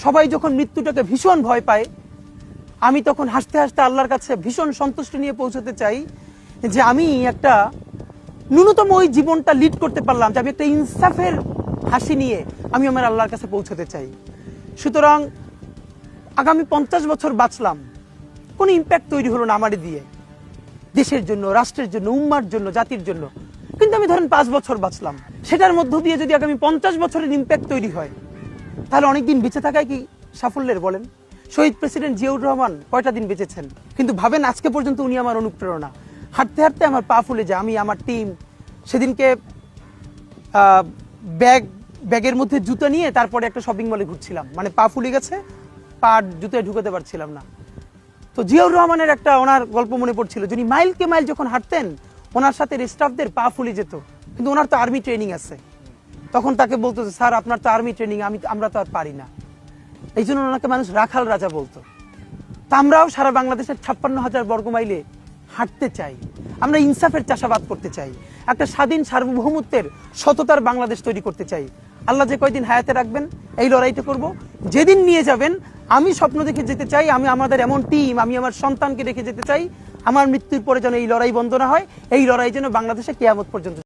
সবাই যখন মৃত্যুটাকে ভীষণ ভয় পায়, আমি তখন হাসতে হাসতে আল্লাহর কাছে ভীষণ সন্তুষ্টি নিয়ে পৌঁছতে চাই যে আমি একটা ন্যূনতম ওই জীবনটা লিড করতে পারলাম, যে আমি একটা ইনসাফের হাসি নিয়ে আমি আমার আল্লাহর কাছে পৌঁছতে চাই। সুতরাং আগামী 50 বছর বাঁচলাম, কোনো ইম্প্যাক্ট তৈরি হলো না আমারে দিয়ে, দেশের জন্য, রাষ্ট্রের জন্য, উম্মার জন্য, জাতির জন্য। কিন্তু আমি ধরেন 5 বছর বাঁচলাম, সেটার মধ্য দিয়ে যদি আগামী 50 বছরের ইম্প্যাক্ট তৈরি হয়, তাহলে অনেকদিন বেঁচে থাকায় কি সাফল্যের বলেন? শহীদ প্রেসিডেন্ট জিয়াউর রহমান কয়টা দিন বেঁচেছেন, কিন্তু ভাবেন আজকে পর্যন্ত উনি আমার অনুপ্রেরণা। হাঁটতে হাঁটতে আমার পা ফুলে যায়, আমি আমার টিম সেদিনকে ব্যাগের মধ্যে জুতো নিয়ে তারপরে একটা শপিং মলে ঘুরছিলাম, মানে পা ফুলে গেছে, পা জুতোয় ঢুকাতে পারছিলাম না। তো জিয়াউর রহমানের একটা ওনার গল্প মনে পড়ছিল, যিনি মাইলকে মাইল যখন হাঁটতেন ওনার সাথে স্টাফদের পা ফুলে যেত, কিন্তু ওনার তো আর্মি ট্রেনিং আছে। তখন তাকে বলতো যে স্যার আপনার তো আর্মি ট্রেনিং, আমরা তো আর পারি না। এই জন্য ওনাকে মানুষ রাখাল রাজা বলতো। তা আমরাও সারা বাংলাদেশের 56,000 বর্গমাইলে হাঁটতে চাই, আমরা ইনসাফের চাষাবাদ করতে চাই, একটা স্বাধীন সার্বভৌমত্বের সততার বাংলাদেশ তৈরি করতে চাই। আল্লাহ যে কয়দিন হায়াতে রাখবেন এই লড়াইটা করব। যেদিন নিয়ে যাবেন আমি স্বপ্ন দেখে যেতে চাই, আমি আমাদের এমন টিম, আমি আমার সন্তানকে রেখে যেতে চাই, আমার মৃত্যুর পরে যেন এই লড়াই বন্ধ না হয়, এই লড়াই যেন বাংলাদেশে কিয়ামত পর্যন্ত